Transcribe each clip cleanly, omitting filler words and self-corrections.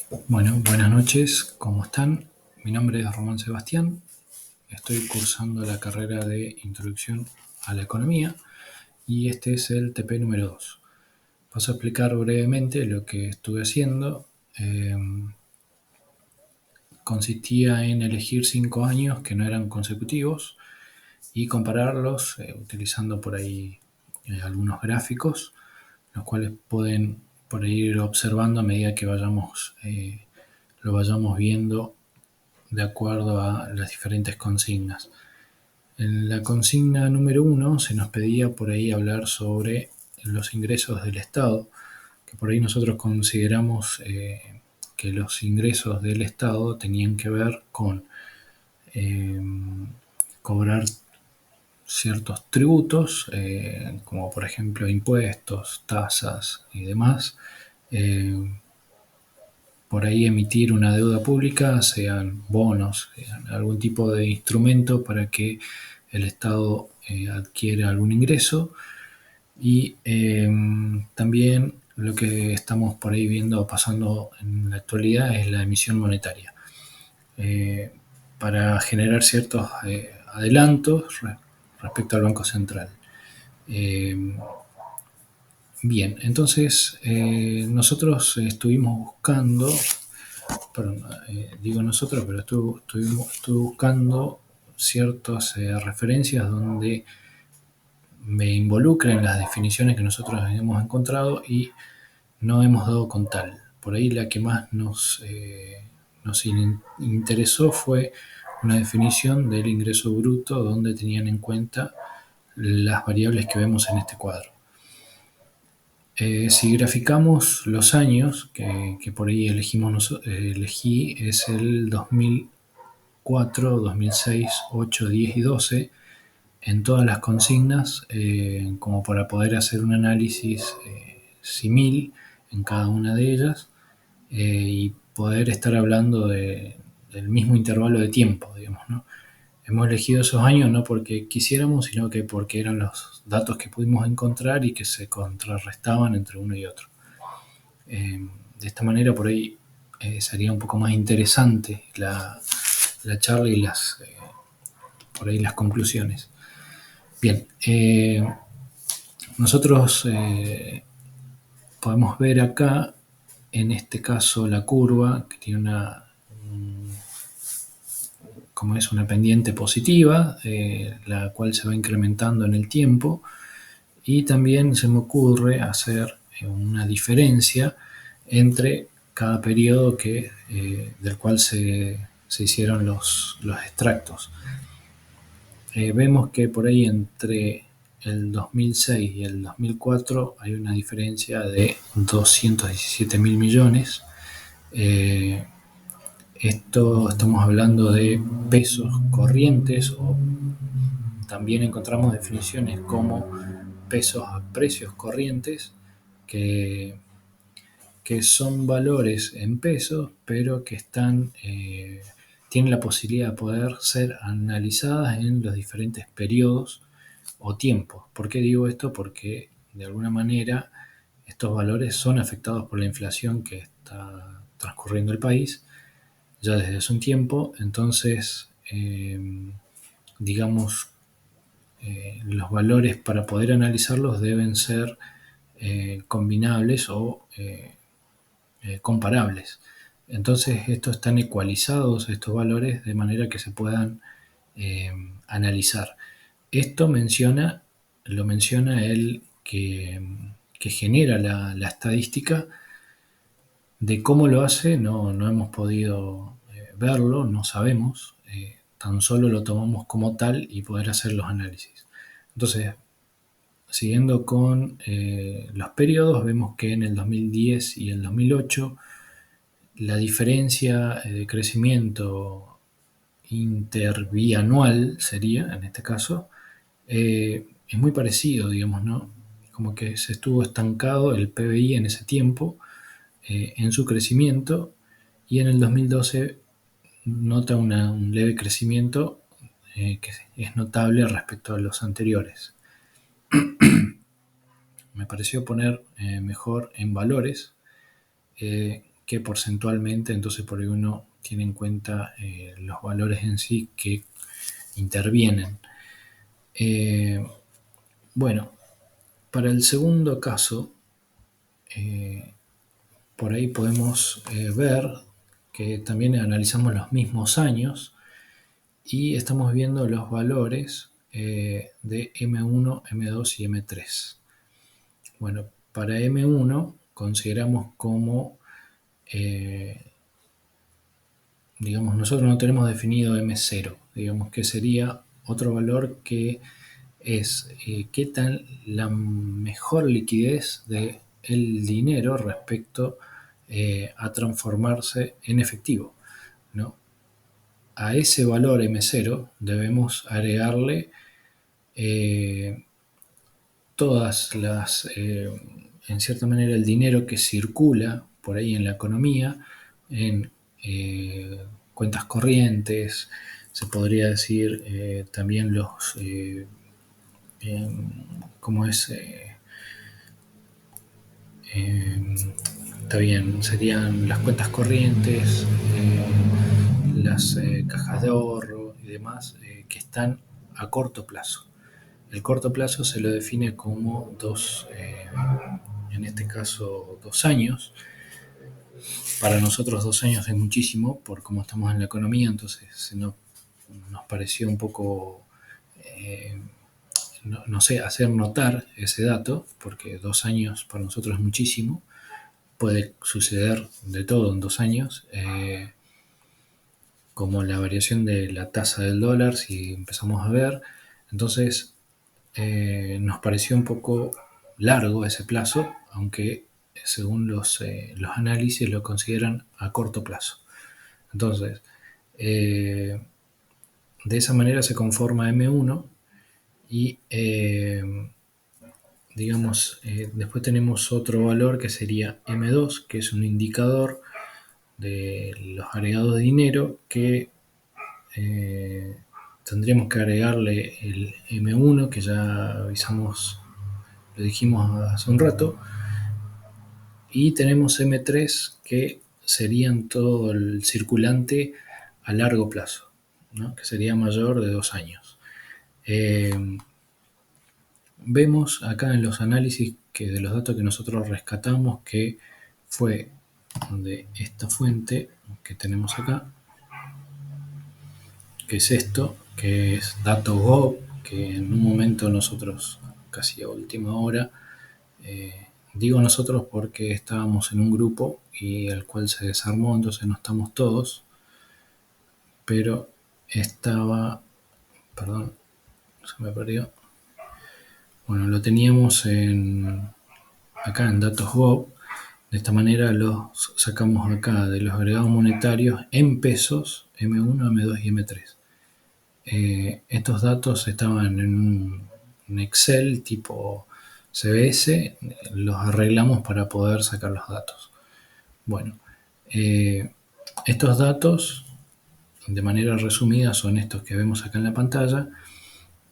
Bueno, buenas noches, ¿cómo están? Mi nombre es Román Sebastián, estoy cursando la carrera de Introducción a la Economía y este es el TP número 2. Paso a explicar brevemente lo que estuve haciendo. Consistía en elegir 5 años que no eran consecutivos y compararlos utilizando por ahí algunos gráficos, los cuales pueden por ahí ir observando a medida que lo vayamos viendo de acuerdo a las diferentes consignas. En la consigna número 1 se nos pedía por ahí hablar sobre los ingresos del Estado, que por ahí nosotros consideramos que los ingresos del Estado tenían que ver con eh, cobrar ciertos tributos, como por ejemplo impuestos, tasas y demás, eh, por ahí emitir una deuda pública, sean bonos, sean algún tipo de instrumento para que el Estado adquiera algún ingreso. Y también lo que estamos por ahí viendo pasando en la actualidad es la emisión monetaria, eh, para generar ciertos adelantos respecto al Banco Central. Eh, Bien, entonces nosotros estuvimos buscando, perdón, digo nosotros, pero estuve buscando ciertas referencias donde me involucren las definiciones que nosotros hemos encontrado y no hemos dado con tal. Por ahí la que más nos interesó fue una definición del ingreso bruto donde tenían en cuenta las variables que vemos en este cuadro. Si graficamos los años que por ahí elegí es el 2004, 2006, 8, 10 y 12 en todas las consignas, como para poder hacer un análisis simil en cada una de ellas, y poder estar hablando del mismo intervalo de tiempo, digamos, ¿no? Hemos elegido esos años no porque quisiéramos, sino que porque eran los datos que pudimos encontrar y que se contrarrestaban entre uno y otro. De esta manera, por ahí sería un poco más interesante la charla y por ahí las conclusiones. Bien, nosotros podemos ver acá, en este caso, la curva que tiene como es una pendiente positiva, la cual se va incrementando en el tiempo, y también se me ocurre hacer una diferencia entre cada periodo del cual se hicieron los extractos. Vemos que por ahí entre el 2006 y el 2004 hay una diferencia de 217 mil millones. Eh, Esto estamos hablando de pesos corrientes, o también encontramos definiciones como pesos a precios corrientes, que, que son valores en pesos, pero que tienen la posibilidad de poder ser analizadas en los diferentes periodos o tiempos. ¿Por qué digo esto? Porque de alguna manera estos valores son afectados por la inflación que está transcurriendo el país ya desde hace un tiempo. Entonces, digamos, los valores para poder analizarlos deben ser combinables o comparables. Entonces, estos están ecualizados, estos valores, de manera que se puedan eh, analizar. Esto lo menciona el que genera la estadística. De cómo lo hace no hemos podido verlo, no sabemos, tan solo lo tomamos como tal y poder hacer los análisis. Entonces, siguiendo con los periodos, vemos que en el 2010 y el 2008 la diferencia de crecimiento interbianual sería, en este caso, es muy parecido, digamos, ¿no? Como que se estuvo estancado el PBI en ese tiempo, en su crecimiento, y en el 2012 nota un leve crecimiento que es notable respecto a los anteriores. Me pareció poner mejor en valores que porcentualmente, entonces por ahí uno tiene en cuenta los valores en sí que intervienen. Bueno, para el segundo caso, por ahí podemos ver que también analizamos los mismos años y estamos viendo los valores de M1, M2 y M3. Bueno, para M1 consideramos como, digamos, nosotros no tenemos definido M0, digamos que sería otro valor que es qué tan la mejor liquidez del dinero respecto a transformarse en efectivo, ¿no? A ese valor M0 debemos agregarle eh, todas las, en cierta manera, el dinero que circula por ahí en la economía, en cuentas corrientes, se podría decir también los, ¿cómo es? Está bien, serían las cuentas corrientes, las cajas de ahorro y demás que están a corto plazo. El corto plazo se lo define como en este caso 2 años. Para nosotros 2 años es muchísimo por cómo estamos en la economía, entonces nos pareció un poco, no sé, hacer notar ese dato, porque 2 años para nosotros es muchísimo. Puede suceder de todo en 2 años, como la variación de la tasa del dólar, si empezamos a ver. Entonces, nos pareció un poco largo ese plazo, aunque según los análisis lo consideran a corto plazo. Entonces, de esa manera se conforma M1 y digamos, después tenemos otro valor que sería M2, que es un indicador de los agregados de dinero que tendríamos que agregarle el M1, que ya avisamos, lo dijimos hace un rato, y tenemos M3, que serían todo el circulante a largo plazo, ¿no? Que sería mayor de 2 años. Vemos acá en los análisis que de los datos que nosotros rescatamos que fue de esta fuente que tenemos acá, que es esto, que es DatoGov, que en un momento nosotros, casi a última hora, digo nosotros porque estábamos en un grupo y el cual se desarmó, entonces no estamos todos, pero estaba, perdón, se me perdió. Bueno, lo teníamos acá en DatosGov. De esta manera los sacamos acá de los agregados monetarios en pesos, M1, M2 y M3. Estos datos estaban en un Excel tipo CBS, los arreglamos para poder sacar los datos. Bueno, estos datos, de manera resumida, son estos que vemos acá en la pantalla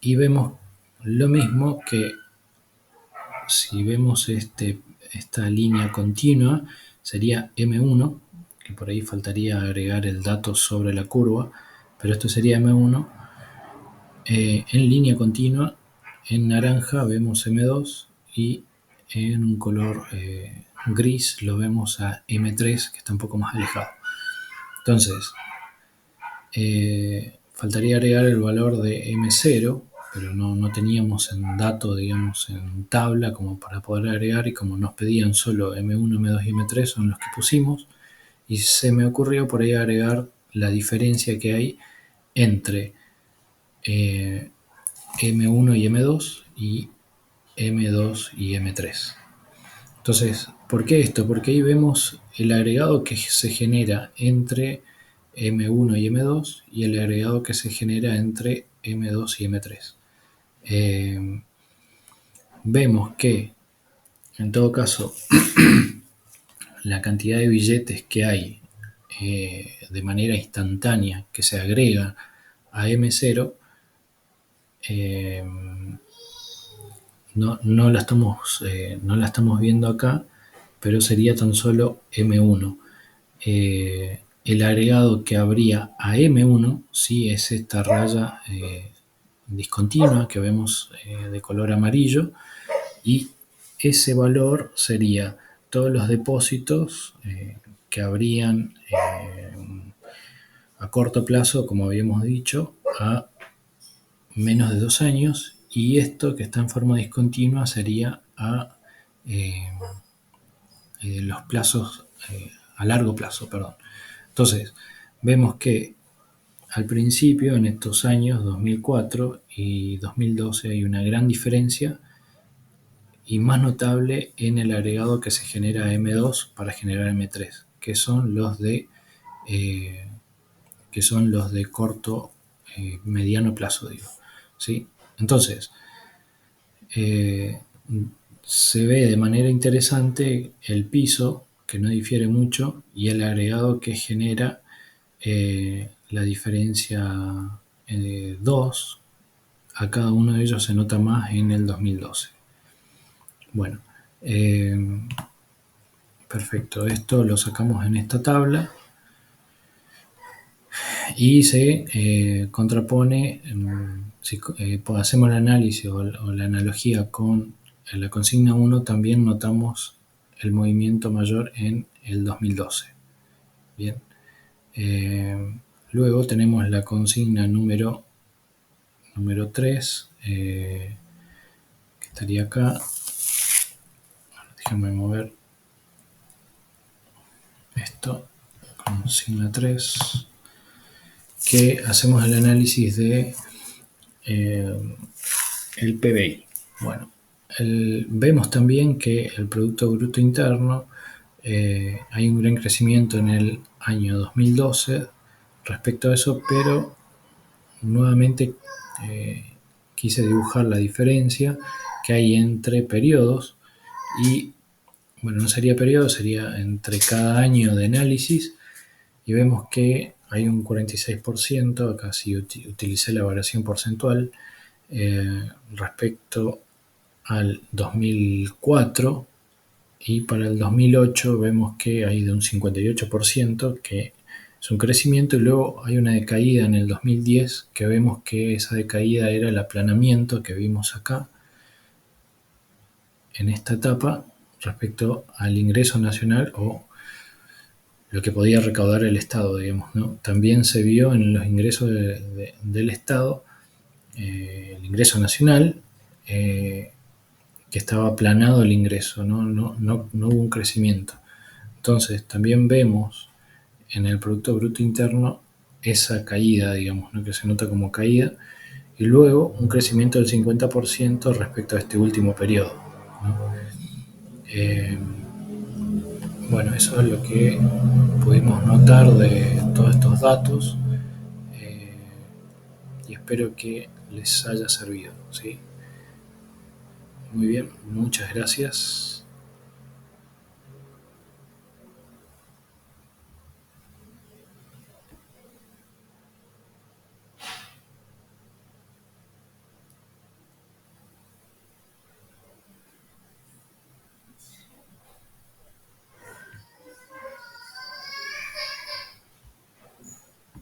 y vemos lo mismo que si vemos esta línea continua, sería M1, que por ahí faltaría agregar el dato sobre la curva, pero esto sería M1. En línea continua, en naranja vemos M2 y en un color gris lo vemos a M3, que está un poco más alejado. Entonces, faltaría agregar el valor de M0, pero no teníamos en dato, digamos, en tabla como para poder agregar, y como nos pedían solo M1, M2 y M3 son los que pusimos, y se me ocurrió por ahí agregar la diferencia que hay entre M1 y M2 y M2 y M3. Entonces, ¿por qué esto? Porque ahí vemos el agregado que se genera entre M1 y M2 y el agregado que se genera entre M2 y M3. Vemos que, en todo caso, la cantidad de billetes que hay de manera instantánea que se agrega a M0 no la estamos viendo acá, pero sería tan solo M1. el agregado que habría a M1 sí es esta raya discontinua que vemos de color amarillo, y ese valor sería todos los depósitos que habrían a corto plazo, como habíamos dicho, a menos de 2 años, y esto que está en forma discontinua sería a eh, los plazos a largo plazo, perdón. Entonces, vemos que al principio, en estos años 2004 y 2012, hay una gran diferencia, y más notable en el agregado que se genera M2 para generar M3, eh, que son los de corto, mediano plazo, digo. ¿Sí? Entonces, eh, se ve de manera interesante el piso, que no difiere mucho, y el agregado que genera la diferencia 2, a cada uno de ellos se nota más en el 2012. Bueno, eh, perfecto, esto lo sacamos en esta tabla y se contrapone, si hacemos el análisis o la analogía con la consigna 1, también notamos el movimiento mayor en el 2012. Bien. Luego tenemos la consigna número 3, que estaría acá. Déjame mover esto. Consigna 3, que hacemos el análisis de el PBI. Bueno, vemos también que el Producto Bruto Interno, hay un gran crecimiento en el año 2012 respecto a eso, pero nuevamente quise dibujar la diferencia que hay entre periodos, y bueno, no sería periodo, sería entre cada año de análisis, y vemos que hay un 46%, acá sí utilicé la variación porcentual, respecto al 2004, y para el 2008 vemos que hay de un 58%, que es un crecimiento, y luego hay una decaída en el 2010, que vemos que esa decaída era el aplanamiento que vimos acá en esta etapa respecto al ingreso nacional o lo que podía recaudar el Estado, digamos, ¿no? También se vio en los ingresos del Estado, el ingreso nacional, que estaba aplanado el ingreso, no hubo un crecimiento. Entonces también vemos en el Producto Bruto Interno esa caída, digamos, ¿no? Que se nota como caída, y luego un crecimiento del 50% respecto a este último periodo, ¿no? Bueno, eso es lo que pudimos notar de todos estos datos, eh, y espero que les haya servido, ¿sí? Muy bien, muchas gracias.